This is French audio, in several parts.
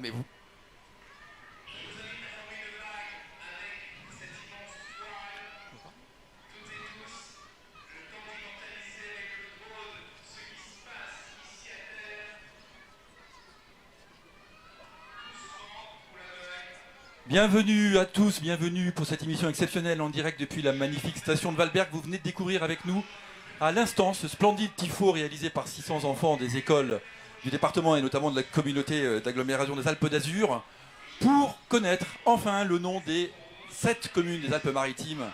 mais vous... Bienvenue à tous, bienvenue pour cette émission exceptionnelle en direct depuis la magnifique station de Valberg. Vous venez de découvrir avec nous à l'instant ce splendide tifo réalisé par 600 enfants des écoles du département et notamment de la communauté d'agglomération des Alpes d'Azur pour connaître enfin le nom des 7 communes des Alpes-Maritimes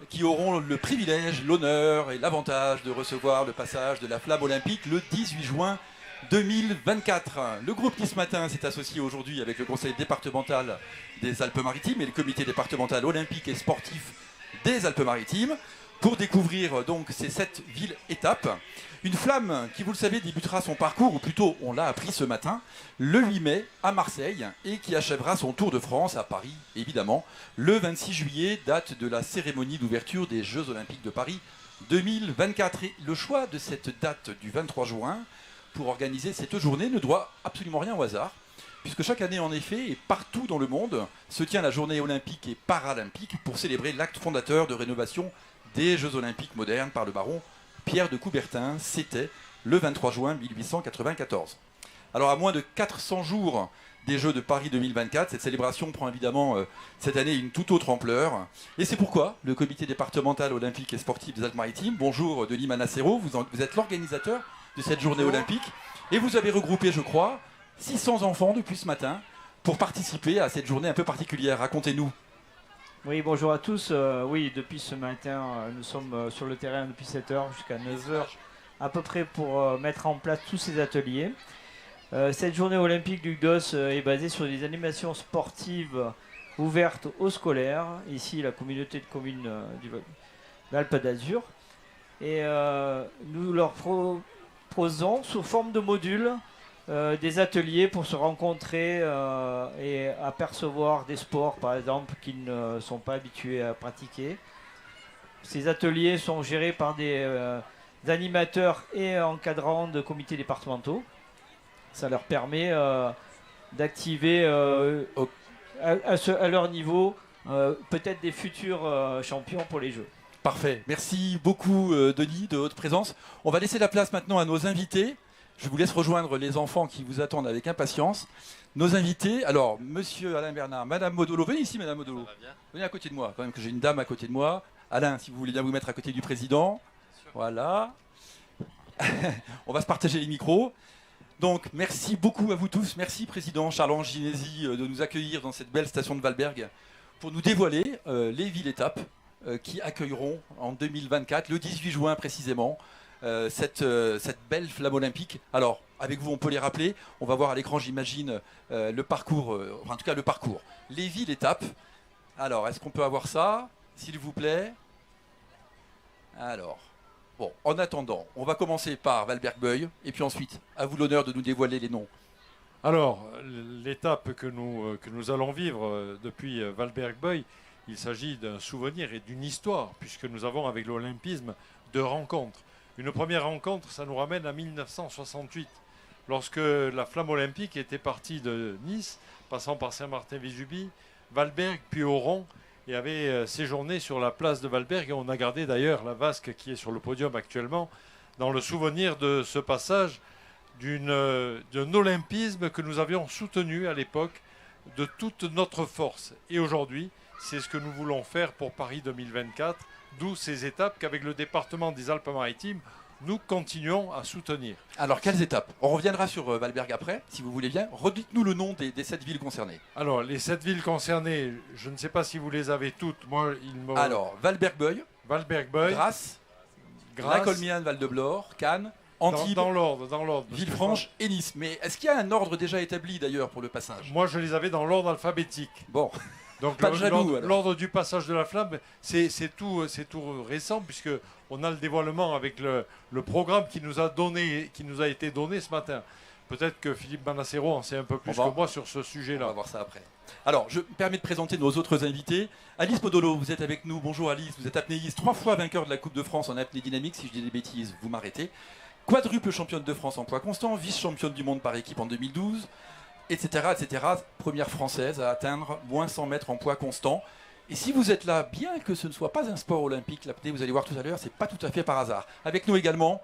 qui auront le privilège, l'honneur et l'avantage de recevoir le passage de la flamme olympique le 18 juin 2024. Le groupe qui ce matin s'est associé aujourd'hui avec le conseil départemental des Alpes-Maritimes et le comité départemental olympique et sportif des Alpes-Maritimes pour découvrir donc ces 7 villes-étapes. Une flamme qui, vous le savez, débutera son parcours, ou plutôt on l'a appris ce matin, le 8 mai à Marseille et qui achèvera son tour de France à Paris, évidemment, le 26 juillet, date de la cérémonie d'ouverture des Jeux Olympiques de Paris 2024. Et le choix de cette date du 23 juin pour organiser cette journée ne doit absolument rien au hasard, puisque chaque année, en effet, et partout dans le monde, se tient la journée olympique et paralympique pour célébrer l'acte fondateur de rénovation des Jeux Olympiques modernes par le baron Pierre de Coubertin. C'était le 23 juin 1894. Alors, à moins de 400 jours des Jeux de Paris 2024, cette célébration prend évidemment cette année une toute autre ampleur. Et c'est pourquoi le comité départemental olympique et sportif des Alpes-Maritimes, bonjour Denis Manassero, vous êtes l'organisateur de cette journée olympique et vous avez regroupé, je crois, 600 enfants depuis ce matin pour participer à cette journée un peu particulière. Racontez-nous. Oui, bonjour à tous. Oui, depuis ce matin, nous sommes sur le terrain depuis 7h jusqu'à 9h à peu près pour mettre en place tous ces ateliers. Cette journée olympique du GDOS est basée sur des animations sportives ouvertes aux scolaires. Ici, la communauté de communes d'Alpes d'Azur. Et nous leur proposons sous forme de modules des ateliers pour se rencontrer et apercevoir des sports par exemple qu'ils ne sont pas habitués à pratiquer. Ces ateliers sont gérés par des animateurs et encadrants de comités départementaux. Ça leur permet d'activer à leur niveau peut-être des futurs champions pour les Jeux. Parfait. Merci beaucoup Denis de votre présence. On va laisser la place maintenant à nos invités. Je vous laisse rejoindre les enfants qui vous attendent avec impatience. Nos invités, alors, monsieur Alain Bernard, madame Modolo, venez ici, madame Modolo. Venez à côté de moi, quand même que j'ai une dame à côté de moi. Alain, si vous voulez bien vous mettre à côté du président. Voilà. On va se partager les micros. Donc, merci beaucoup à vous tous. Merci, président Charles-Ange Ginesi, de nous accueillir dans cette belle station de Valberg pour nous dévoiler les villes-étapes qui accueilleront en 2024, le 18 juin précisément, cette belle flamme olympique. Alors, avec vous, on peut les rappeler. On va voir à l'écran, j'imagine, le parcours, en tout cas le parcours. Les villes-étapes. Alors, est-ce qu'on peut avoir ça, s'il vous plaît? Alors, bon, en attendant, on va commencer par Valberg-Beuil, et puis ensuite, à vous l'honneur de nous dévoiler les noms. Alors, l'étape que nous allons vivre depuis Valberg-Beuil, il s'agit d'un souvenir et d'une histoire, puisque nous avons avec l'olympisme 2 rencontres. Une première rencontre, ça nous ramène à 1968, lorsque la flamme olympique était partie de Nice, passant par Saint-Martin-Vésubie, Valberg, puis Oron, et avait séjourné sur la place de Valberg. Et on a gardé d'ailleurs la vasque qui est sur le podium actuellement, dans le souvenir de ce passage d'un olympisme que nous avions soutenu à l'époque de toute notre force. Et aujourd'hui, c'est ce que nous voulons faire pour Paris 2024, d'où ces étapes qu'avec le département des Alpes-Maritimes, nous continuons à soutenir. Alors, quelles étapes? On reviendra sur Valberg après, si vous voulez bien. Redites-nous le nom des 7 villes concernées. Alors, les 7 villes concernées, je ne sais pas si vous les avez toutes. Moi, Alors, Valberg-Beuil, Grasse, La Colmiane, Val-de-Blore, Cannes, Antibes, dans l'ordre. Villefranche et Nice. Mais est-ce qu'il y a un ordre déjà établi d'ailleurs pour le passage? Moi, je les avais dans l'ordre alphabétique. Bon. Donc l'ordre du passage de la flamme, c'est tout récent, puisque on a le dévoilement avec le programme qui nous a été donné ce matin. Peut-être que Philippe Manassero en sait un peu plus que moi sur ce sujet-là. On va voir ça après. Alors, je me permets de présenter nos autres invités. Alice Modolo, vous êtes avec nous. Bonjour Alice, vous êtes apnéiste, 3 fois vainqueur de la Coupe de France en apnée dynamique. Si je dis des bêtises, vous m'arrêtez. Quadruple championne de France en poids constant, vice-championne du monde par équipe en 2012. etc., etc. Première française à atteindre moins 100 mètres en poids constant. Et si vous êtes là, bien que ce ne soit pas un sport olympique, l'apnée, vous allez voir tout à l'heure, c'est pas tout à fait par hasard. Avec nous également,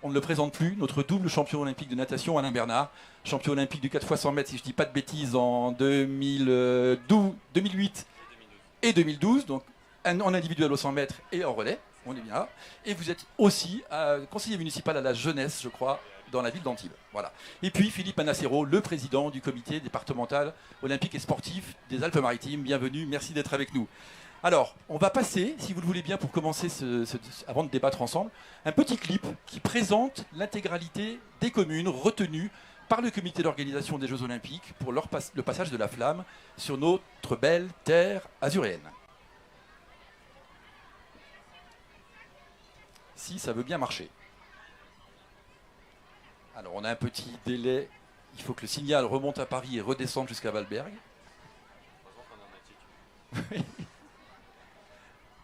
on ne le présente plus, notre double champion olympique de natation, Alain Bernard, champion olympique du 4 x 100 mètres, si je ne dis pas de bêtises, en 2008 et 2012, donc en individuel au 100 mètres et en relais, on est bien là. Et vous êtes aussi conseiller municipal à la jeunesse, je crois, dans la ville d'Antibes. Voilà. Et puis Philippe Anacero, le président du comité départemental olympique et sportif des Alpes-Maritimes. Bienvenue, merci d'être avec nous. Alors, on va passer, si vous le voulez bien, pour commencer, avant de débattre ensemble, un petit clip qui présente l'intégralité des communes retenues par le comité d'organisation des Jeux Olympiques pour le passage de la flamme sur notre belle terre azuréenne. Si ça veut bien marcher. Alors, on a un petit délai. Il faut que le signal remonte à Paris et redescende jusqu'à Valberg.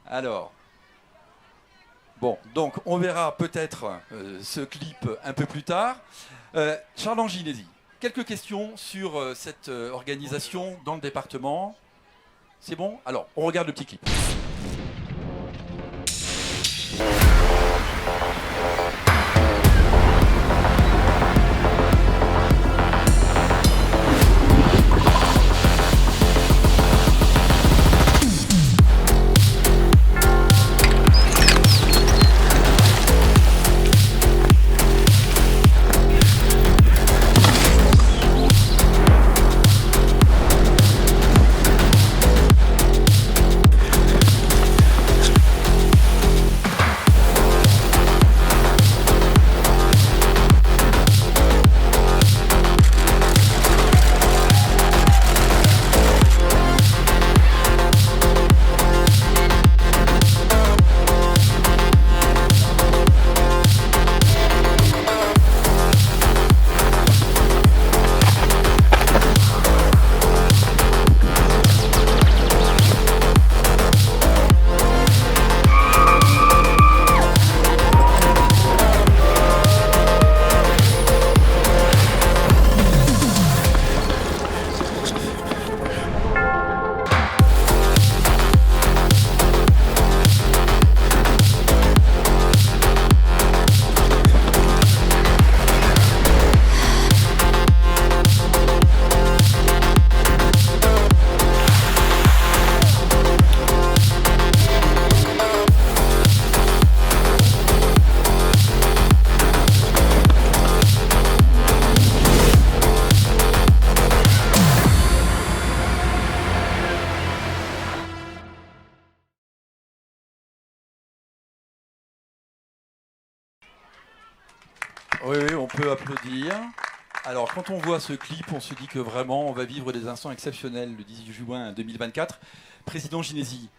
Alors, bon, donc on verra peut-être ce clip un peu plus tard. Charles Anginesi, quelques questions sur cette organisation dans le département. C'est bon? Alors, on regarde le petit clip. Oui, oui, on peut applaudir. Alors, quand on voit ce clip, on se dit que vraiment, on va vivre des instants exceptionnels le 18 juin 2024. Président Ginesi,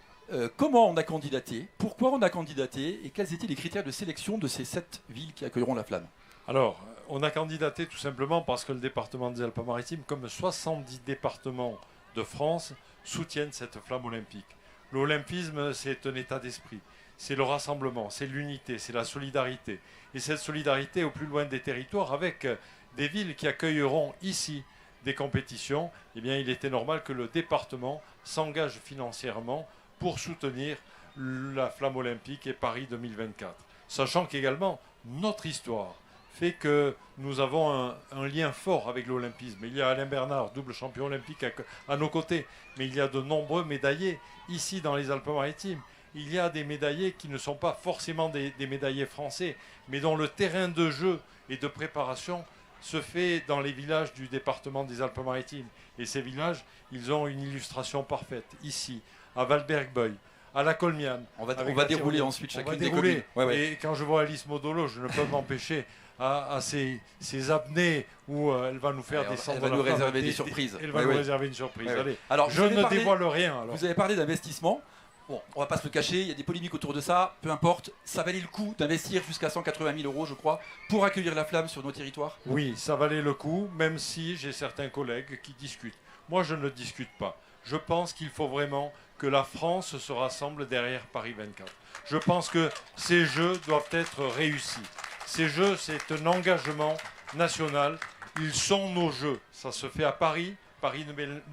comment on a candidaté? Pourquoi on a candidaté? Et quels étaient les critères de sélection de ces 7 villes qui accueilleront la flamme? Alors, on a candidaté tout simplement parce que le département des Alpes-Maritimes, comme 70 départements de France, soutiennent cette flamme olympique. L'olympisme, c'est un état d'esprit. C'est le rassemblement, c'est l'unité, c'est la solidarité. Et cette solidarité au plus loin des territoires avec des villes qui accueilleront ici des compétitions, eh bien, il était normal que le département s'engage financièrement pour soutenir la flamme olympique et Paris 2024. Sachant qu'également, notre histoire fait que nous avons un lien fort avec l'olympisme. Il y a Alain Bernard, double champion olympique à nos côtés, mais il y a de nombreux médaillés ici dans les Alpes-Maritimes. Il y a des médaillés qui ne sont pas forcément des médaillés français, mais dont le terrain de jeu et de préparation se fait dans les villages du département des Alpes-Maritimes. Et ces villages, ils ont une illustration parfaite, ici, à Valberg-Boy, à la Colmiane. On va dérouler ensuite chacune des communes. Et quand je vois Alice Modolo, je ne peux m'empêcher à ces apnées où elle va nous faire descendre. Elle va nous réserver des surprises. Elle va nous réserver une surprise. Allez. Alors, je ne dévoile rien. Alors. Vous avez parlé d'investissement. Bon, on va pas se le cacher, il y a des polémiques autour de ça, peu importe. Ça valait le coup d'investir jusqu'à 180 000 euros, je crois, pour accueillir la flamme sur nos territoires? Oui, ça valait le coup, même si j'ai certains collègues qui discutent. Moi, je ne discute pas. Je pense qu'il faut vraiment que la France se rassemble derrière Paris 24. Je pense que ces Jeux doivent être réussis. Ces Jeux, c'est un engagement national Ils sont nos jeux. Ça se fait à Paris. Paris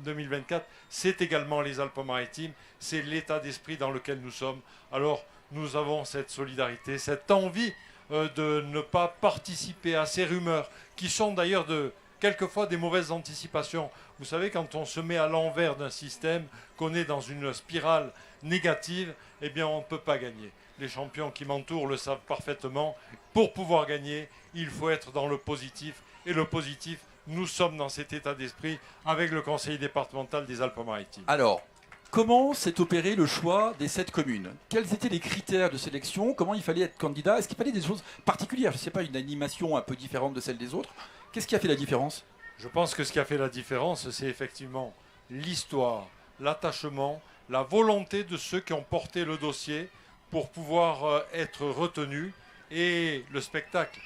2024, c'est également les Alpes-Maritimes. C'est l'état d'esprit dans lequel nous sommes. Alors, nous avons cette solidarité, cette envie de ne pas participer à ces rumeurs qui sont d'ailleurs quelquefois des mauvaises anticipations. Vous savez, quand on se met à l'envers d'un système, qu'on est dans une spirale négative, eh bien on ne peut pas gagner. Les champions qui m'entourent le savent parfaitement. Pour pouvoir gagner, il faut être dans le positif. Et le positif, nous sommes dans cet état d'esprit avec le conseil départemental des Alpes-Maritimes. Alors, comment s'est opéré le choix des 7 communes? Quels étaient les critères de sélection? Comment il fallait être candidat? Est-ce qu'il fallait des choses particulières? Je ne sais pas, une animation un peu différente de celle des autres? Qu'est-ce qui a fait la différence? Je pense que ce qui a fait la différence, c'est effectivement l'histoire, l'attachement, la volonté de ceux qui ont porté le dossier pour pouvoir être retenus et le spectacle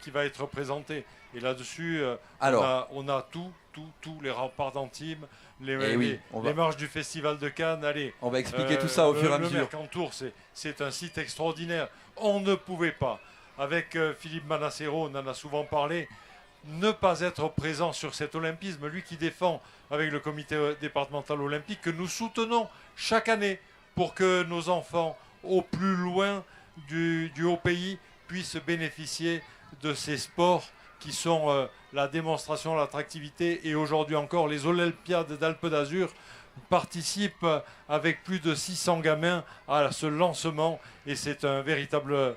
qui va être présenté. Et là-dessus, on a tous les remparts d'Antibes, les marches du Festival de Cannes. Allez, on va expliquer tout ça au fur et à mesure. Le Mercantour, c'est un site extraordinaire. On ne pouvait pas, avec Philippe Manassero, on en a souvent parlé, ne pas être présent sur cet olympisme. Lui qui défend avec le comité départemental olympique que nous soutenons chaque année pour que nos enfants, au plus loin du haut pays, puissent bénéficier de ces sports qui sont la démonstration, l'attractivité. Et aujourd'hui encore, les Olympiades d'Alpes d'Azur participent avec plus de 600 gamins à ce lancement. Et c'est un véritable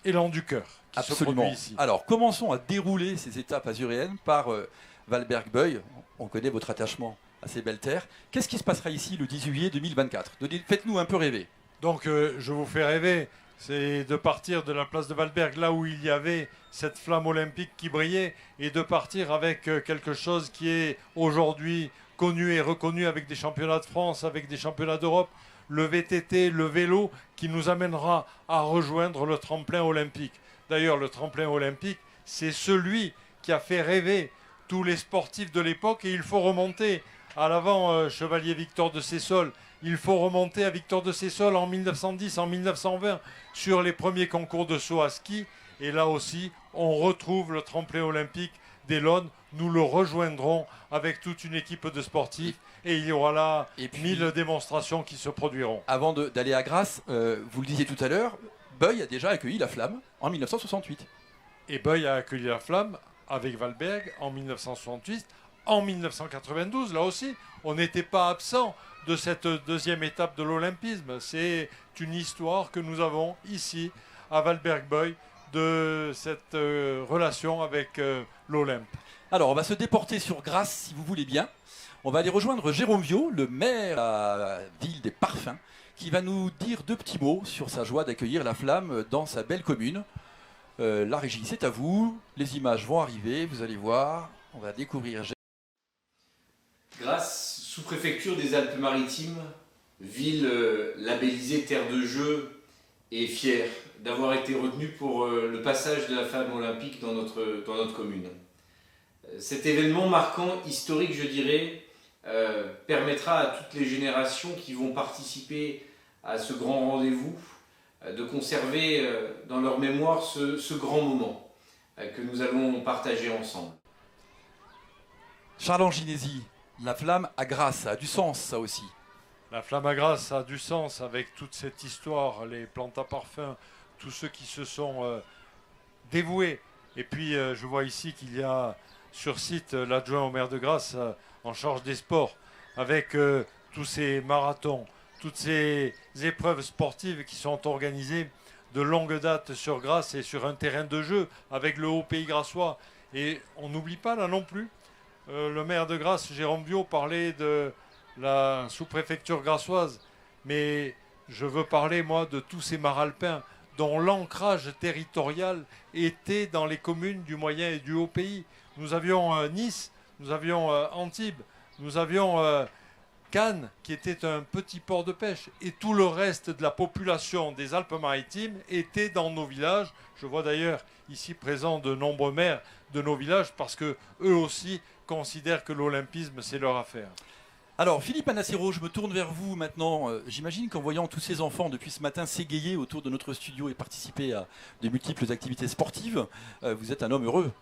élan du cœur qui se produit ici. Alors, commençons à dérouler ces étapes azuréennes par Valberg-Beuil. On connaît votre attachement à ces belles terres. Qu'est-ce qui se passera ici le 18 juillet 2024? Faites-nous un peu rêver. Donc, je vous fais rêver. C'est de partir de la place de Valberg, là où il y avait cette flamme olympique qui brillait, et de partir avec quelque chose qui est aujourd'hui connu et reconnu, avec des championnats de France, avec des championnats d'Europe, le VTT, le vélo, qui nous amènera à rejoindre le tremplin olympique. D'ailleurs, le tremplin olympique, c'est celui qui a fait rêver tous les sportifs de l'époque, et il faut remonter à l'avant Chevalier Victor de Sessol. Il faut remonter à Victor de Sessol en 1910, en 1920, sur les premiers concours de saut à ski. Et là aussi, on retrouve le tremplin olympique d'Élonne. Nous le rejoindrons avec toute une équipe de sportifs. Et il y aura là 1000 démonstrations qui se produiront. Avant d'aller à Grasse, vous le disiez tout à l'heure, Beuil a déjà accueilli la flamme en 1968. Et Beuil a accueilli la flamme avec Valberg en 1968. En 1992, là aussi, on n'était pas absent de cette deuxième étape de l'olympisme. C'est une histoire que nous avons ici à Valberg-Beuil de cette relation avec l'Olympe. Alors, on va se déporter sur Grasse, si vous voulez bien. On va aller rejoindre Jérôme Viau, le maire de la ville des Parfums, qui va nous dire 2 petits mots sur sa joie d'accueillir la flamme dans sa belle commune. La régie, c'est à vous. Les images vont arriver, vous allez voir. On va découvrir. Grasse, sous-préfecture des Alpes-Maritimes, ville labellisée terre de jeu, est fière d'avoir été retenue pour le passage de la flamme olympique dans notre commune. Cet événement marquant, historique je dirais, permettra à toutes les générations qui vont participer à ce grand rendez-vous de conserver dans leur mémoire ce grand moment que nous allons partager ensemble. Charles Anginesi, la flamme à Grasse, ça a du sens ça aussi. La flamme à Grasse, ça a du sens avec toute cette histoire, les plantes à parfum, tous ceux qui se sont dévoués. Et puis je vois ici qu'il y a sur site l'adjoint au maire de Grasse en charge des sports, avec tous ces marathons, toutes ces épreuves sportives qui sont organisées de longue date sur Grasse et sur un terrain de jeu avec le haut pays grassois. Et on n'oublie pas là non plus, le maire de Grasse, Jérôme Viau, parlait de la sous-préfecture grassoise, mais je veux parler moi de tous ces mares alpins dont l'ancrage territorial était dans les communes du moyen et du haut pays. Nous avions Nice, nous avions Antibes, nous avions Cannes, qui était un petit port de pêche, et tout le reste de la population des Alpes-Maritimes était dans nos villages. Je vois d'ailleurs ici présent de nombreux maires de nos villages, parce que eux aussi considèrent que l'olympisme, c'est leur affaire. Alors, Philippe Manassero, je me tourne vers vous maintenant. J'imagine qu'en voyant tous ces enfants depuis ce matin s'égayer autour de notre studio et participer à de multiples activités sportives, vous êtes un homme heureux.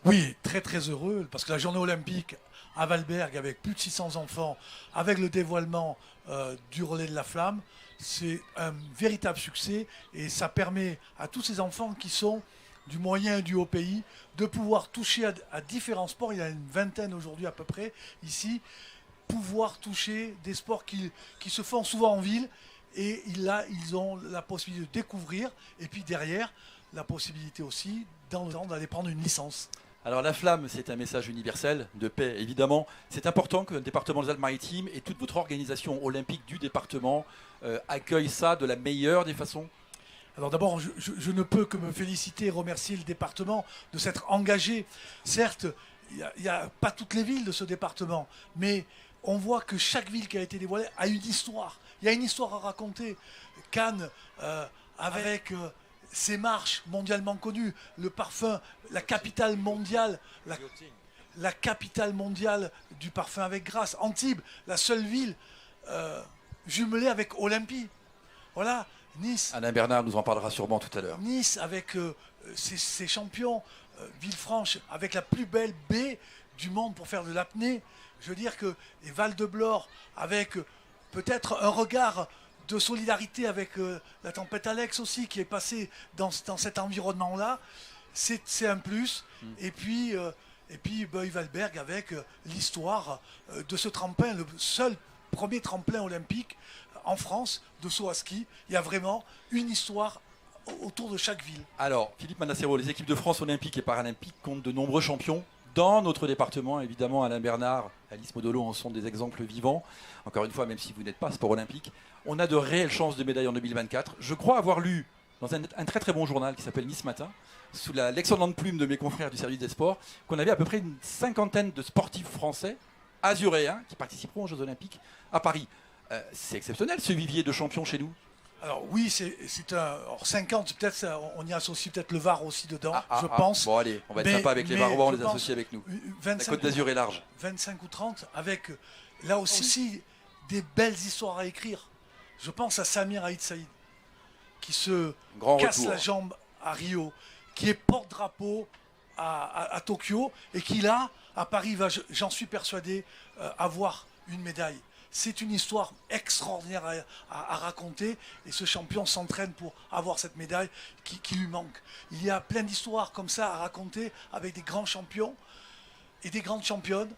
Oui, très très heureux, parce que la journée olympique à Valberg, avec plus de 600 enfants, avec le dévoilement du relais de la flamme, c'est un véritable succès et ça permet à tous ces enfants qui sont du moyen et du haut pays de pouvoir toucher à différents sports. Il y a une vingtaine aujourd'hui à peu près ici, pouvoir toucher des sports qui se font souvent en ville et là ils ont la possibilité de découvrir et puis derrière la possibilité aussi dans le temps d'aller prendre une licence. Alors la flamme, c'est un message universel de paix, évidemment. C'est important que le département des Alpes-Maritimes et toute votre organisation olympique du département accueille ça de la meilleure des façons. Alors d'abord, je ne peux que me féliciter et remercier le département de s'être engagé. Certes, il n'y a pas toutes les villes de ce département, mais on voit que chaque ville qui a été dévoilée a une histoire. Il y a une histoire à raconter. Cannes, avec ses marches mondialement connues, le parfum, la capitale mondiale, la capitale mondiale du parfum avec Grasse. Antibes, la seule ville jumelée avec Olympie. Voilà, Nice. Alain Bernard nous en parlera sûrement tout à l'heure. Nice avec ses champions, Villefranche avec la plus belle baie du monde pour faire de l'apnée. Je veux dire que et Val-de-Blore avec peut-être un regard de solidarité avec la tempête Alex aussi qui est passée dans cet environnement-là, c'est un plus. Et puis Beuil-Valberg avec l'histoire de ce tremplin, le seul premier tremplin olympique en France de saut à ski. Il y a vraiment une histoire autour de chaque ville. Alors, Philippe Manassero, les équipes de France olympiques et paralympiques comptent de nombreux champions. Dans notre département, évidemment, Alain Bernard, Alice Modolo en sont des exemples vivants. Encore une fois, même si vous n'êtes pas sport olympique, on a de réelles chances de médailles en 2024. Je crois avoir lu dans un très très bon journal qui s'appelle Nice Matin, sous l'excellente plume de mes confrères du service des sports, qu'on avait à peu près une cinquantaine de sportifs français, azuréens, qui participeront aux Jeux olympiques à Paris. C'est exceptionnel ce vivier de champions chez nous. Alors oui, c'est un... Alors 50, peut-être, on y associe peut-être le Var aussi dedans, je pense. Bon allez, on va être sympa avec les Varois, on les associe avec nous. 25, la Côte d'Azur est large. 25 ou 30, avec là aussi des belles histoires à écrire. Je pense à Samir Aït Saïd, qui se casse la jambe à Rio, qui est porte-drapeau à Tokyo, et qui là, à Paris, va, j'en suis persuadé, avoir une médaille. C'est une histoire extraordinaire à raconter et ce champion s'entraîne pour avoir cette médaille qui lui manque. Il y a plein d'histoires comme ça à raconter avec des grands champions et des grandes championnes.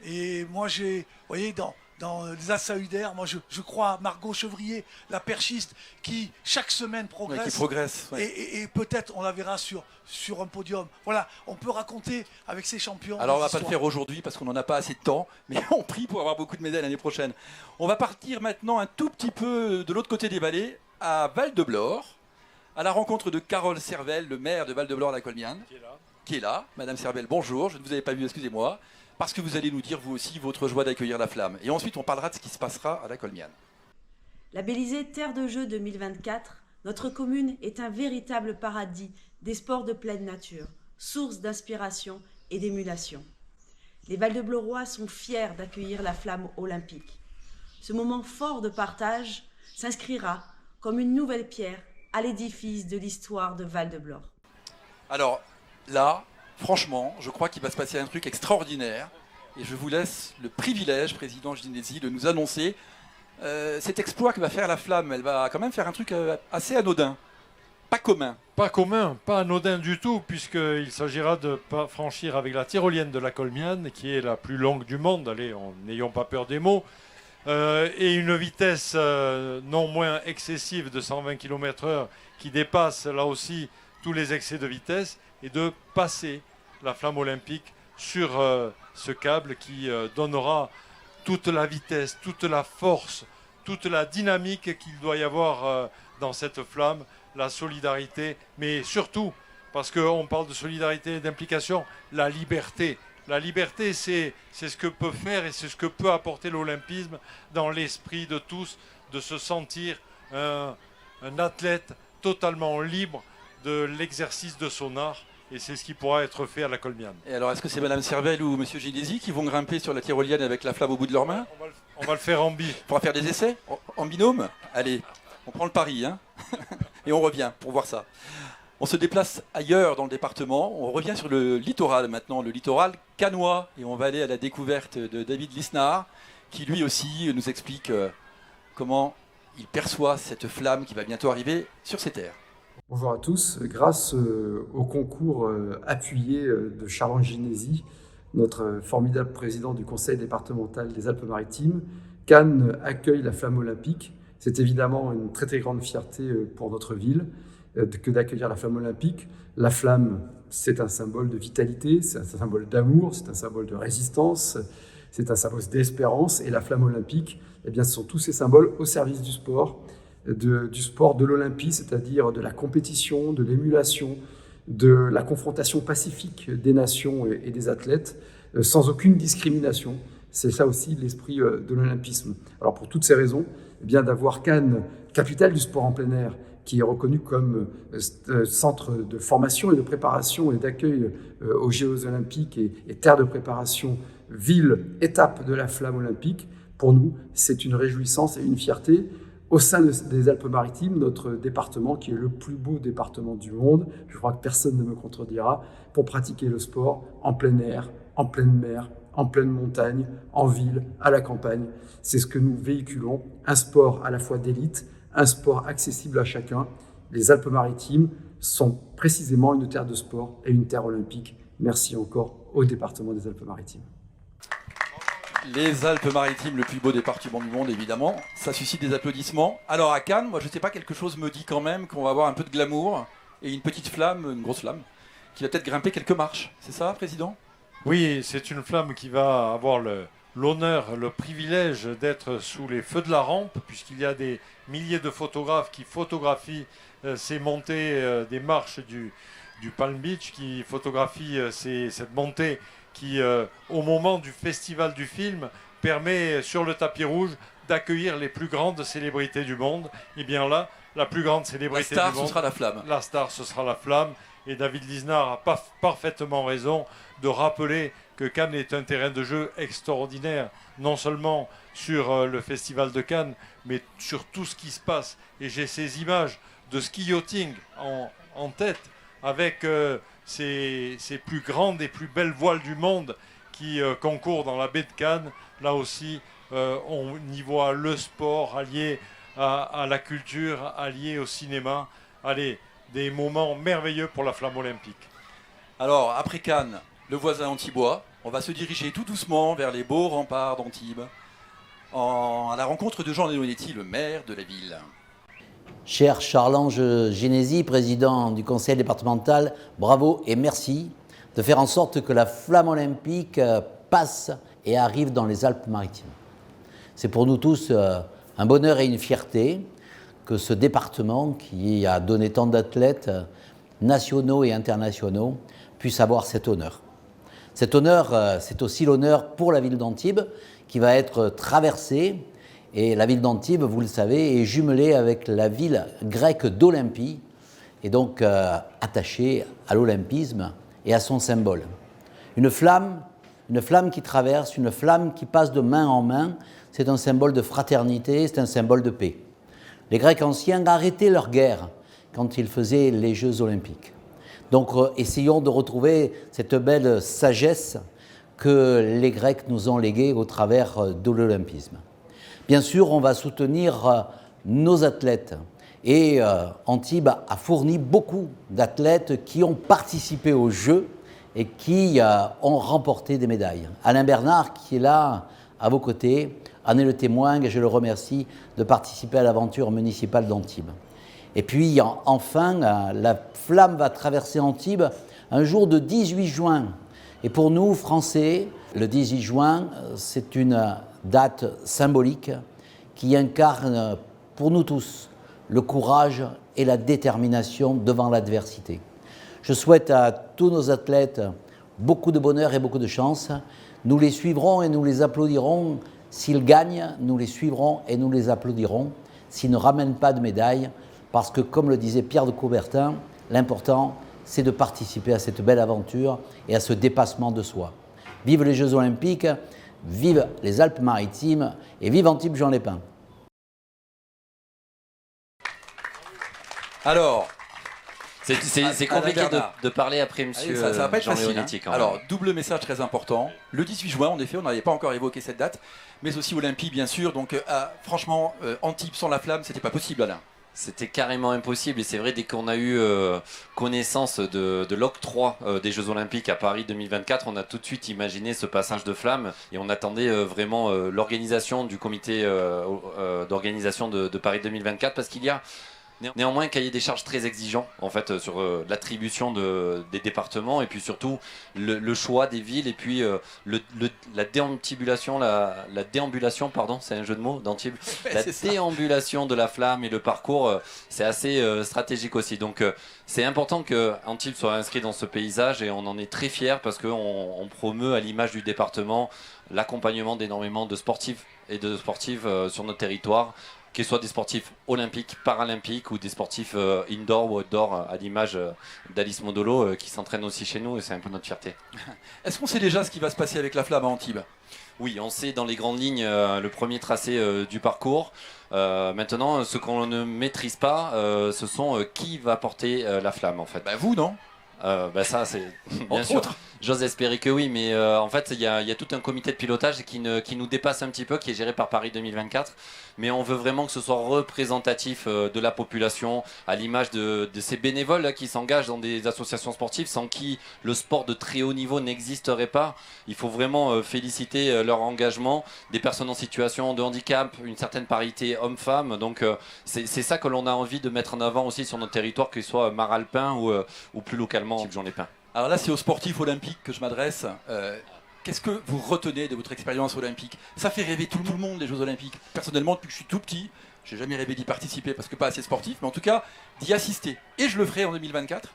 Et moi, vous voyez, dans les Assahudaires, moi je crois à Margot Chevrier, la perchiste, qui chaque semaine progresse. Ouais, qui progresse. Ouais. Et peut-être on la verra sur un podium. Voilà, on peut raconter avec ces champions. Alors on ne va pas le faire aujourd'hui parce qu'on n'en a pas assez de temps, mais on prie pour avoir beaucoup de médailles l'année prochaine. On va partir maintenant un tout petit peu de l'autre côté des vallées, à Val-de-Blore, à la rencontre de Carole Servel, le maire de Val-de-Blore-la-Colmiane, qui est là. Madame Servel, bonjour, je ne vous avais pas vu, excusez-moi. Parce que vous allez nous dire, vous aussi, votre joie d'accueillir la flamme. Et ensuite, on parlera de ce qui se passera à la Colmiane. Labellisée Terre de Jeux 2024, notre commune est un véritable paradis des sports de pleine nature, source d'inspiration et d'émulation. Les Val-de-Blorois sont fiers d'accueillir la flamme olympique. Ce moment fort de partage s'inscrira comme une nouvelle pierre à l'édifice de l'histoire de Val-de-Blore. Alors, là... Franchement, je crois qu'il va se passer un truc extraordinaire et je vous laisse le privilège, président Ginesi, de nous annoncer cet exploit que va faire la flamme. Elle va quand même faire un truc assez anodin, pas commun. Pas commun, pas anodin du tout, puisqu'il s'agira de franchir avec la tyrolienne de la Colmiane, qui est la plus longue du monde, allez, n'ayons pas peur des mots, et une vitesse non moins excessive de 120 km/h qui dépasse là aussi tous les excès de vitesse, et de passer la flamme olympique sur ce câble qui donnera toute la vitesse, toute la force, toute la dynamique qu'il doit y avoir dans cette flamme, la solidarité, mais surtout, parce qu'on parle de solidarité et d'implication, la liberté. La liberté, c'est ce que peut faire et c'est ce que peut apporter l'olympisme dans l'esprit de tous, de se sentir un athlète totalement libre de l'exercice de son art. Et c'est ce qui pourra être fait à la Colmiane. Et alors, est-ce que c'est Madame Servel ou Monsieur Ginesi qui vont grimper sur la tyrolienne avec la flamme au bout de leurs mains? On va le faire en bi. On pourra faire des essais en binôme? Allez, on prend le pari, hein. Et on revient pour voir ça. On se déplace ailleurs dans le département. On revient sur le littoral maintenant, le littoral cannois. Et on va aller à la découverte de David Lisnard, qui lui aussi nous explique comment il perçoit cette flamme qui va bientôt arriver sur ses terres. Bonjour à tous. Grâce au concours appuyé de Charles Ginesi, notre formidable président du conseil départemental des Alpes-Maritimes, Cannes accueille la flamme olympique. C'est évidemment une très très grande fierté pour notre ville que d'accueillir la flamme olympique. La flamme, c'est un symbole de vitalité, c'est un symbole d'amour, c'est un symbole de résistance, c'est un symbole d'espérance. Et la flamme olympique, eh bien, ce sont tous ces symboles au service du sport, de l'Olympie, c'est-à-dire de la compétition, de l'émulation, de la confrontation pacifique des nations et des athlètes, sans aucune discrimination. C'est ça aussi l'esprit de l'olympisme. Alors pour toutes ces raisons, eh bien, d'avoir Cannes, capitale du sport en plein air, qui est reconnu comme centre de formation et de préparation et d'accueil aux Jeux olympiques et terre de préparation, ville, étape de la flamme olympique, pour nous, c'est une réjouissance et une fierté. Au sein des Alpes-Maritimes, notre département, qui est le plus beau département du monde, je crois que personne ne me contredira, pour pratiquer le sport en plein air, en pleine mer, en pleine montagne, en ville, à la campagne. C'est ce que nous véhiculons, un sport à la fois d'élite, un sport accessible à chacun. Les Alpes-Maritimes sont précisément une terre de sport et une terre olympique. Merci encore au département des Alpes-Maritimes. Les Alpes-Maritimes, le plus beau département du monde, évidemment. Ça suscite des applaudissements. Alors à Cannes, moi je ne sais pas, quelque chose me dit quand même qu'on va avoir un peu de glamour et une petite flamme, une grosse flamme, qui va peut-être grimper quelques marches. C'est ça, Président ? Oui, c'est une flamme qui va avoir l'honneur, le privilège d'être sous les feux de la rampe, puisqu'il y a des milliers de photographes qui photographient ces montées des marches du Palm Beach, qui photographient cette montée qui, au moment du festival du film, permet sur le tapis rouge d'accueillir les plus grandes célébrités du monde. Et bien là, la plus grande célébrité du monde... La star, ce sera la flamme. La star, ce sera la flamme. Et David Lisnard a parfaitement raison de rappeler que Cannes est un terrain de jeu extraordinaire, non seulement sur le festival de Cannes, mais sur tout ce qui se passe. Et j'ai ces images de ski yachting en tête, avec ces plus grandes et plus belles voiles du monde qui concourent dans la baie de Cannes. Là aussi, on y voit le sport allié à la culture, allié au cinéma. Allez, des moments merveilleux pour la flamme olympique. Alors, après Cannes, le voisin Antibois, on va se diriger tout doucement vers les beaux remparts d'Antibes, à la rencontre de Jean Leonetti, le maire de la ville. Cher Charles-Ange Ginesi, président du conseil départemental, bravo et merci de faire en sorte que la flamme olympique passe et arrive dans les Alpes-Maritimes. C'est pour nous tous un bonheur et une fierté que ce département, qui a donné tant d'athlètes nationaux et internationaux, puisse avoir cet honneur. Cet honneur, c'est aussi l'honneur pour la ville d'Antibes, qui va être traversée. Et la ville d'Antibes, vous le savez, est jumelée avec la ville grecque d'Olympie, et donc attachée à l'olympisme et à son symbole. Une flamme qui traverse, une flamme qui passe de main en main, c'est un symbole de fraternité, c'est un symbole de paix. Les Grecs anciens arrêtaient leur guerre quand ils faisaient les Jeux olympiques. Donc essayons de retrouver cette belle sagesse que les Grecs nous ont léguée au travers de l'olympisme. Bien sûr, on va soutenir nos athlètes. Et Antibes a fourni beaucoup d'athlètes qui ont participé aux Jeux et qui ont remporté des médailles. Alain Bernard, qui est là à vos côtés, en est le témoin et je le remercie de participer à l'aventure municipale d'Antibes. Et puis enfin, la flamme va traverser Antibes un jour de 18 juin. Et pour nous, Français, le 18 juin, c'est une date symbolique qui incarne pour nous tous le courage et la détermination devant l'adversité. Je souhaite à tous nos athlètes beaucoup de bonheur et beaucoup de chance. Nous les suivrons et nous les applaudirons. S'ils gagnent, nous les suivrons et nous les applaudirons. S'ils ne ramènent pas de médaille, parce que, comme le disait Pierre de Coubertin, l'important, c'est de participer à cette belle aventure et à ce dépassement de soi. Vive les Jeux Olympiques, vive les Alpes-Maritimes et vive Antibes-Juan-les-Pins. Alors, C'est compliqué de parler après monsieur ça va pas être facile. Leonetti, quand Alors, même. double message très important. Le 18 juin, en effet, on n'avait pas encore évoqué cette date, mais aussi Olympie, bien sûr. Donc, franchement, Antibes sans la flamme, c'était pas possible, Alain. C'était carrément impossible et c'est vrai, dès qu'on a eu connaissance de l'octroi des Jeux Olympiques à Paris 2024, on a tout de suite imaginé ce passage de flamme et on attendait vraiment l'organisation du comité d'organisation de Paris 2024 parce qu'il y a néanmoins un cahier des charges très exigeant en fait sur l'attribution des départements et puis surtout le choix des villes et puis la déambulation, pardon, c'est un jeu de mots d'Antibes, la déambulation de la flamme et le parcours, c'est assez stratégique aussi. Donc c'est important que Antibes soit inscrit dans ce paysage et on en est très fiers parce qu'on promeut à l'image du département l'accompagnement d'énormément de sportifs et de sportives sur notre territoire, qu'ils soient des sportifs olympiques, paralympiques ou des sportifs indoor ou outdoor, à l'image d'Alice Modolo qui s'entraîne aussi chez nous et c'est un peu notre fierté. Est-ce qu'on sait déjà ce qui va se passer avec la flamme à Antibes ? Oui, on sait dans les grandes lignes le premier tracé du parcours. Maintenant, ce qu'on ne maîtrise pas, ce sont qui va porter la flamme en fait. Vous, non ? Ça c'est bien sûr. J'ose espérer que oui, mais en fait il y a tout un comité de pilotage qui nous dépasse un petit peu, qui est géré par Paris 2024. Mais on veut vraiment que ce soit représentatif de la population, à l'image de ces bénévoles là, qui s'engagent dans des associations sportives, sans qui le sport de très haut niveau n'existerait pas. Il faut vraiment féliciter leur engagement, des personnes en situation de handicap, une certaine parité homme-femme. Donc c'est ça que l'on a envie de mettre en avant aussi sur notre territoire, qu'il soit Maralpin ou plus localement Jean-Lépin. Alors là, c'est aux sportifs olympiques que je m'adresse. Qu'est-ce que vous retenez de votre expérience olympique ? Ça fait rêver tout le monde, les Jeux Olympiques. Personnellement, depuis que je suis tout petit, j'ai jamais rêvé d'y participer parce que pas assez sportif, mais en tout cas, d'y assister. Et je le ferai en 2024.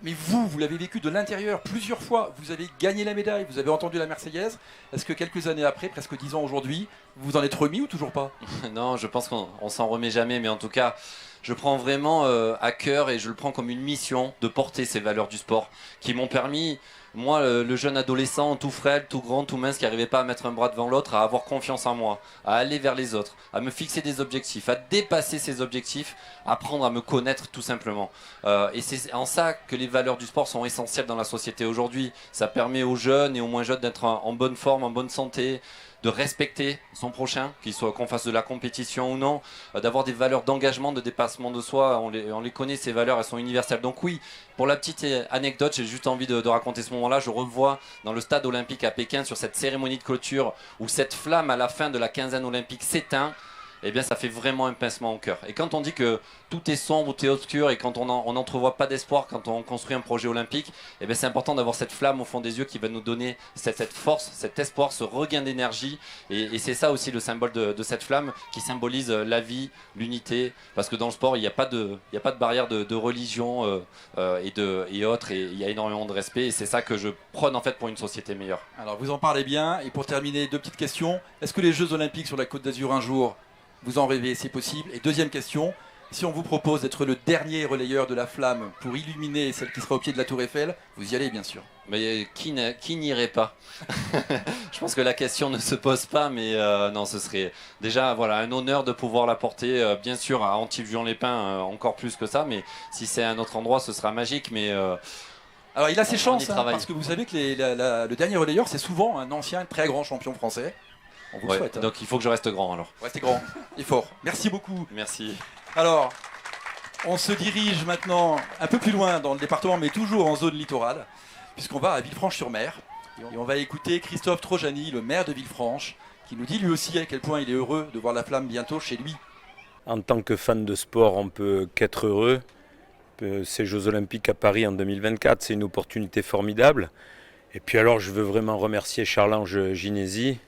Mais vous l'avez vécu de l'intérieur plusieurs fois. Vous avez gagné la médaille, vous avez entendu la Marseillaise. Est-ce que quelques années après, presque 10 ans aujourd'hui, vous vous en êtes remis ou toujours pas ? Non, je pense qu'on s'en remet jamais, mais en tout cas, je prends vraiment à cœur et je le prends comme une mission de porter ces valeurs du sport qui m'ont permis, moi, le jeune adolescent, tout frêle, tout grand, tout mince, qui n'arrivait pas à mettre un bras devant l'autre, à avoir confiance en moi, à aller vers les autres, à me fixer des objectifs, à dépasser ces objectifs, apprendre à me connaître tout simplement. Et c'est en ça que les valeurs du sport sont essentielles dans la société aujourd'hui. Ça permet aux jeunes et aux moins jeunes d'être en bonne forme, en bonne santé, de respecter son prochain, qu'on fasse de la compétition ou non, d'avoir des valeurs d'engagement, de dépassement de soi. On les connaît, ces valeurs, elles sont universelles. Donc oui, pour la petite anecdote, j'ai juste envie de raconter ce moment-là. Je revois dans le stade olympique à Pékin, sur cette cérémonie de clôture, où cette flamme à la fin de la quinzaine olympique s'éteint. Eh bien, ça fait vraiment un pincement au cœur. Et quand on dit que tout est sombre, tout est obscur, et quand on n'entrevoit pas d'espoir quand on construit un projet olympique, eh bien, c'est important d'avoir cette flamme au fond des yeux qui va nous donner cette force, cet espoir, ce regain d'énergie. Et c'est ça aussi le symbole de cette flamme qui symbolise la vie, l'unité. Parce que dans le sport, il n'y a pas de barrière de religion et autres. Et il y a énormément de respect. Et c'est ça que je prône en fait pour une société meilleure. Alors, vous en parlez bien. Et pour terminer, 2 petites questions. Est-ce que les Jeux Olympiques sur la Côte d'Azur un jour, vous en rêvez, c'est possible? Et deuxième question, si on vous propose d'être le dernier relayeur de la flamme pour illuminer celle qui sera au pied de la Tour Eiffel, vous y allez bien sûr. Mais qui n'irait pas? Je pense que la question ne se pose pas, mais non, ce serait déjà un honneur de pouvoir la porter, bien sûr à Antibes-Juan-les-Pins, encore plus que ça, mais si c'est à un autre endroit, ce sera magique, mais... Alors il a ses chances, parce que vous savez que le dernier relayeur, c'est souvent un ancien très grand champion français. On vous le souhaite. Donc il faut que je reste grand alors. Restez grand et fort. Merci beaucoup. Merci. Alors, on se dirige maintenant un peu plus loin dans le département, mais toujours en zone littorale, puisqu'on va à Villefranche-sur-Mer. Et on va écouter Christophe Trojani, le maire de Villefranche, qui nous dit lui aussi à quel point il est heureux de voir la flamme bientôt chez lui. En tant que fan de sport, on peut qu'être heureux. Ces Jeux Olympiques à Paris en 2024, c'est une opportunité formidable. Et puis alors, je veux vraiment remercier Charles-Ange Ginesi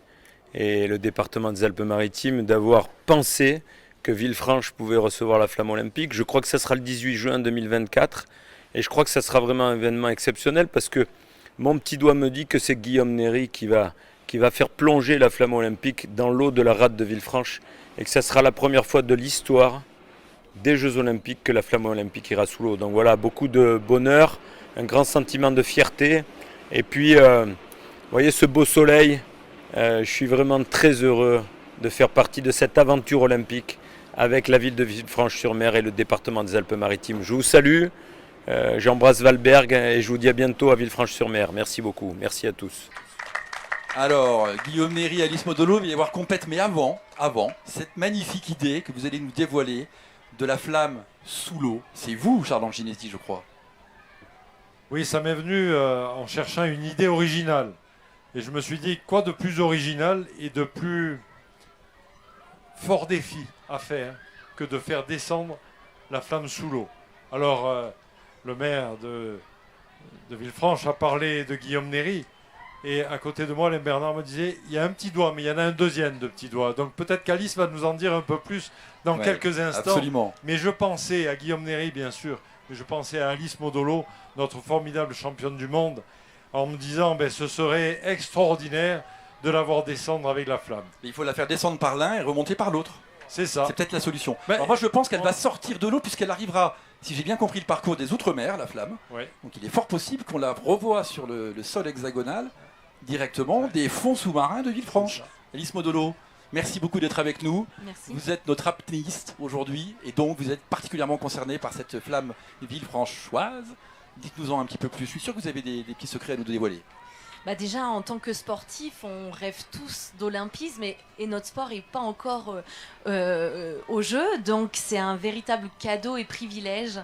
et le département des Alpes-Maritimes d'avoir pensé que Villefranche pouvait recevoir la flamme olympique. Je crois que ça sera le 18 juin 2024 et je crois que ça sera vraiment un événement exceptionnel parce que mon petit doigt me dit que c'est Guillaume Néry qui va faire plonger la flamme olympique dans l'eau de la rade de Villefranche et que ça sera la première fois de l'histoire des Jeux Olympiques que la flamme olympique ira sous l'eau. Donc voilà, beaucoup de bonheur, un grand sentiment de fierté et puis, vous voyez ce beau soleil. Je suis vraiment très heureux de faire partie de cette aventure olympique avec la ville de Villefranche-sur-Mer et le département des Alpes-Maritimes. Je vous salue, J'embrasse Valberg et je vous dis à bientôt à Villefranche-sur-Mer. Merci beaucoup. Merci à tous. Alors, Guillaume Néry, Alice Modolo, il va y avoir compète, mais avant, cette magnifique idée que vous allez nous dévoiler de la flamme sous l'eau. C'est vous, Charles Ginesti, je crois. Oui, ça m'est venu en cherchant une idée originale. Et je me suis dit, quoi de plus original et de plus fort défi à faire que de faire descendre la flamme sous l'eau. Alors, le maire de Villefranche a parlé de Guillaume Néry. Et à côté de moi, Alain Bernard me disait, il y a un petit doigt, mais il y en a un deuxième de petit doigt. Donc peut-être qu'Alice va nous en dire un peu plus dans quelques instants. Absolument. Mais je pensais à Guillaume Néry, bien sûr, mais je pensais à Alice Modolo, notre formidable championne du monde, en me disant, ce serait extraordinaire de la voir descendre avec la flamme. Mais il faut la faire descendre par l'un et remonter par l'autre. C'est ça. C'est peut-être la solution. Alors moi, je pense qu'elle va sortir de l'eau puisqu'elle arrivera, si j'ai bien compris le parcours des Outre-mer, la flamme. Ouais. Donc il est fort possible qu'on la revoie sur le sol hexagonal directement des fonds sous-marins de Villefranche. Alice Modolo, merci beaucoup d'être avec nous. Merci. Vous êtes notre apnéiste aujourd'hui et donc vous êtes particulièrement concerné par cette flamme villefranchoise. Dites-nous-en un petit peu plus. Je suis sûr que vous avez des petits secrets à nous dévoiler. Déjà, en tant que sportif, on rêve tous d'olympisme et notre sport n'est pas encore au jeu. Donc, c'est un véritable cadeau et privilège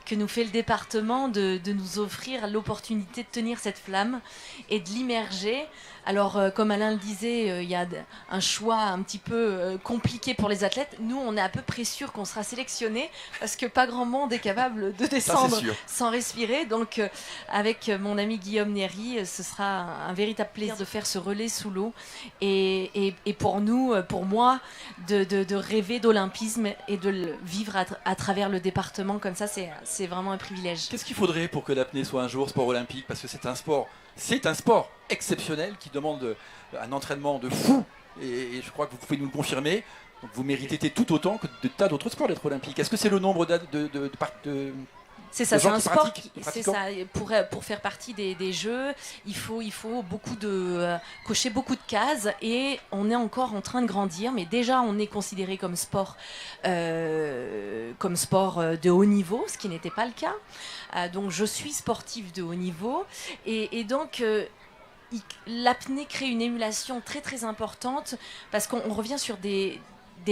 que nous fait le département de nous offrir l'opportunité de tenir cette flamme et de l'immerger. Alors, comme Alain le disait, il y a un choix un petit peu compliqué pour les athlètes. Nous, on est à peu près sûr qu'on sera sélectionnés parce que pas grand monde est capable de descendre sans respirer. Donc, avec mon ami Guillaume Néry, ce sera un véritable plaisir de faire ce relais sous l'eau et pour nous, pour moi, de rêver d'olympisme et de le vivre à travers le département comme ça, c'est vraiment un privilège. Qu'est-ce qu'il faudrait pour que l'apnée soit un jour sport olympique? Parce que c'est un sport exceptionnel qui demande un entraînement de fou et je crois que vous pouvez nous le confirmer. Donc vous méritez tout autant que de tas d'autres sports d'être olympique. Est-ce que c'est le nombre de C'est ça, c'est un sport. C'est ça. Pour faire partie des jeux, il faut cocher beaucoup de cases et on est encore en train de grandir. Mais déjà, on est considéré comme sport de haut niveau, ce qui n'était pas le cas. Donc, je suis sportive de haut niveau et donc. L'apnée crée une émulation très très importante parce qu'on revient sur des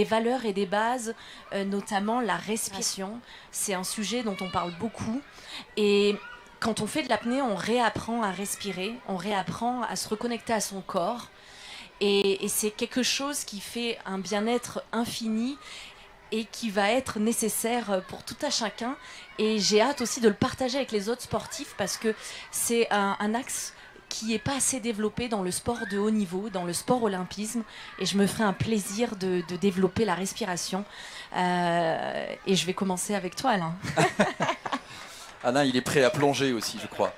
valeurs et des bases, notamment la respiration. C'est un sujet dont on parle beaucoup. Et quand on fait de l'apnée, on réapprend à respirer, on réapprend à se reconnecter à son corps. Et c'est quelque chose qui fait un bien-être infini et qui va être nécessaire pour tout un chacun. Et j'ai hâte aussi de le partager avec les autres sportifs parce que c'est un axe qui n'est pas assez développé dans le sport de haut niveau, dans le sport olympisme. Et je me ferai un plaisir de développer la respiration. Et je vais commencer avec toi, Alain. Alain, il est prêt à plonger aussi, je crois.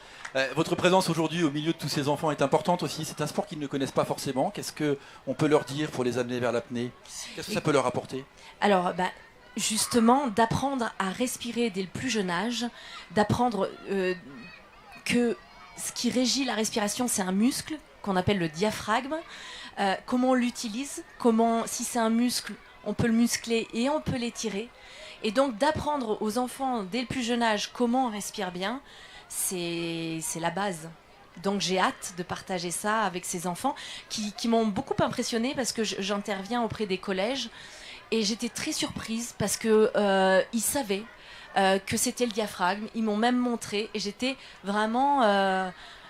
Votre présence aujourd'hui au milieu de tous ces enfants est importante aussi. C'est un sport qu'ils ne connaissent pas forcément. Qu'est-ce qu'on peut leur dire pour les amener vers l'apnée? Qu'est-ce que ça peut leur apporter? Alors, justement, d'apprendre à respirer dès le plus jeune âge, d'apprendre que ce qui régit la respiration, c'est un muscle qu'on appelle le diaphragme. Comment on l'utilise, si c'est un muscle, on peut le muscler et on peut l'étirer. Et donc d'apprendre aux enfants dès le plus jeune âge comment on respire bien, c'est la base. Donc j'ai hâte de partager ça avec ces enfants qui m'ont beaucoup impressionnée parce que j'interviens auprès des collèges et j'étais très surprise parce qu'ils savaient que c'était le diaphragme. Ils m'ont même montré et j'étais vraiment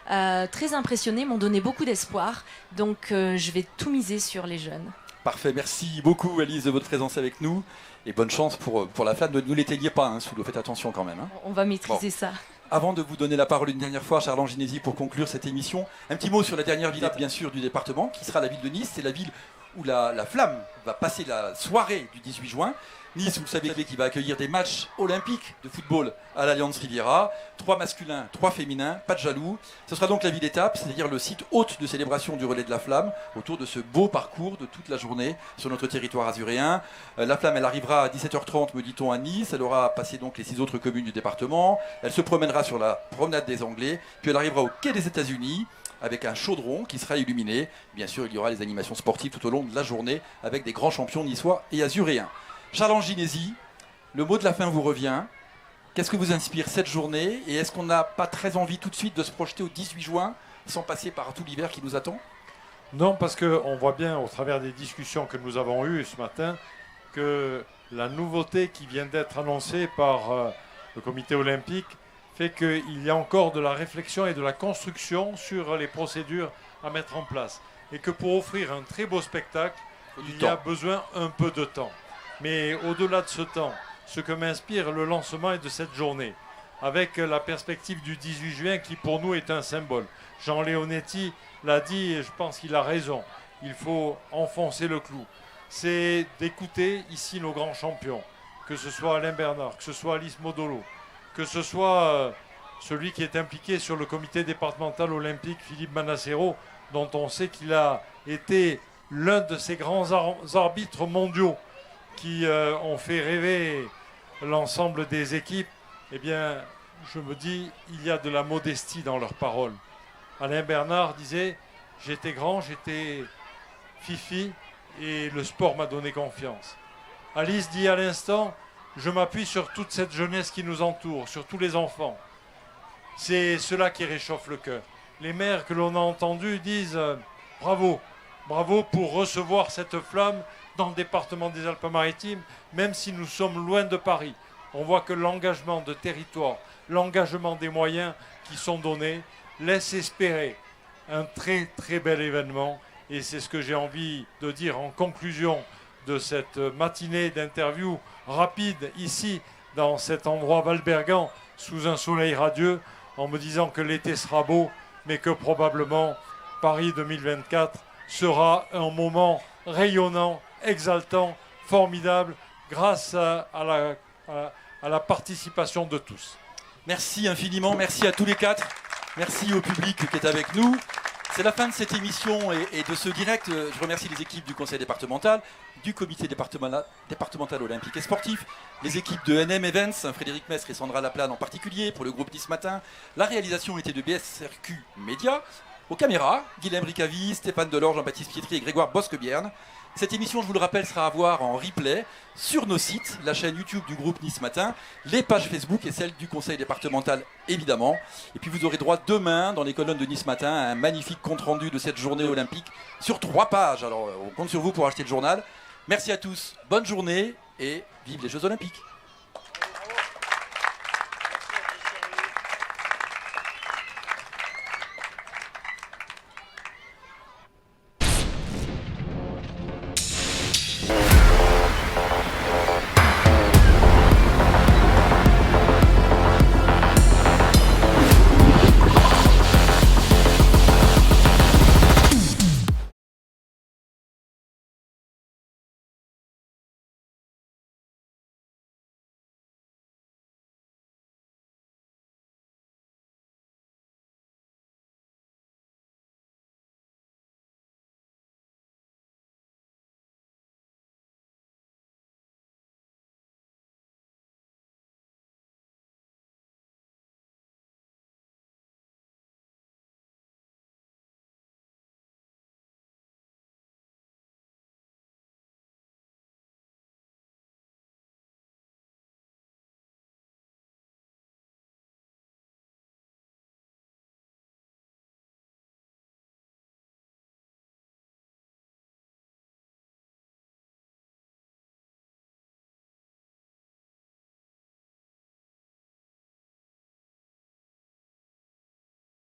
très impressionnée, m'ont donné beaucoup d'espoir. Donc je vais tout miser sur les jeunes. Parfait, merci beaucoup Alice de votre présence avec nous et bonne chance pour la flamme. Ne nous l'éteignez pas sous l'eau, faites attention quand même. On va maîtriser ça. Avant de vous donner la parole une dernière fois, Charles Ginesi, pour conclure cette émission, un petit mot sur la dernière ville bien sûr du département qui sera la ville de Nice. C'est la ville où la flamme va passer la soirée du 18 juin. Nice, vous le savez, qui va accueillir des matchs olympiques de football à l'Alliance Riviera. 3 masculins, 3 féminins, pas de jaloux. Ce sera donc la ville étape, c'est-à-dire le site hôte de célébration du relais de la flamme, autour de ce beau parcours de toute la journée sur notre territoire azuréen. La flamme, elle arrivera à 17h30, me dit-on, à Nice. Elle aura passé donc les 6 autres communes du département. Elle se promènera sur la promenade des Anglais, puis elle arrivera au quai des États-Unis, avec un chaudron qui sera illuminé. Bien sûr, il y aura les animations sportives tout au long de la journée, avec des grands champions niçois et azuréens. Charles Ginesi, le mot de la fin vous revient. Qu'est-ce que vous inspire cette journée? Et est-ce qu'on n'a pas très envie tout de suite de se projeter au 18 juin sans passer par tout l'hiver qui nous attend? Non, parce qu'on voit bien au travers des discussions que nous avons eues ce matin que la nouveauté qui vient d'être annoncée par le comité olympique fait qu'il y a encore de la réflexion et de la construction sur les procédures à mettre en place. Et que pour offrir un très beau spectacle, il y a besoin un peu de temps. Mais au-delà de ce temps, ce que m'inspire le lancement de cette journée, avec la perspective du 18 juin qui pour nous est un symbole. Jean Leonetti l'a dit et je pense qu'il a raison. Il faut enfoncer le clou. C'est d'écouter ici nos grands champions, que ce soit Alain Bernard, que ce soit Alice Modolo, que ce soit celui qui est impliqué sur le comité départemental olympique, Philippe Manassero, dont on sait qu'il a été l'un de ces grands arbitres mondiaux qui ont fait rêver l'ensemble des équipes. Eh bien, je me dis, il y a de la modestie dans leurs paroles. Alain Bernard disait, j'étais grand, j'étais fifi, et le sport m'a donné confiance. Alice dit à l'instant, je m'appuie sur toute cette jeunesse qui nous entoure, sur tous les enfants. C'est cela qui réchauffe le cœur. Les maires que l'on a entendus disent bravo, bravo pour recevoir cette flamme dans le département des Alpes-Maritimes, même si nous sommes loin de Paris. On voit que l'engagement de territoire, l'engagement des moyens qui sont donnés laisse espérer un très très bel événement. Et c'est ce que j'ai envie de dire en conclusion de cette matinée d'interview rapide ici, dans cet endroit valbergant, sous un soleil radieux, en me disant que l'été sera beau, mais que probablement Paris 2024 sera un moment rayonnant, exaltant, formidable, grâce à la participation de tous. Merci infiniment, merci à tous les quatre, merci au public qui est avec nous. C'est la fin de cette émission et de ce direct. Je remercie les équipes du conseil départemental, du comité départemental olympique et sportif, les équipes de NM Events, Frédéric Mestre et Sandra Laplane en particulier, pour le groupe Nice Matin. La réalisation était de BSRQ Média. Aux caméras, Guilhem Ricavi, Stéphane Delors, Jean-Baptiste Pietri et Grégoire Bosque-Bierne. Cette émission, je vous le rappelle, sera à voir en replay sur nos sites, la chaîne YouTube du groupe Nice Matin, les pages Facebook et celle du conseil départemental, évidemment. Et puis vous aurez droit demain, dans les colonnes de Nice Matin, à un magnifique compte-rendu de cette journée olympique sur 3 pages. Alors, on compte sur vous pour acheter le journal. Merci à tous, bonne journée et vive les Jeux Olympiques.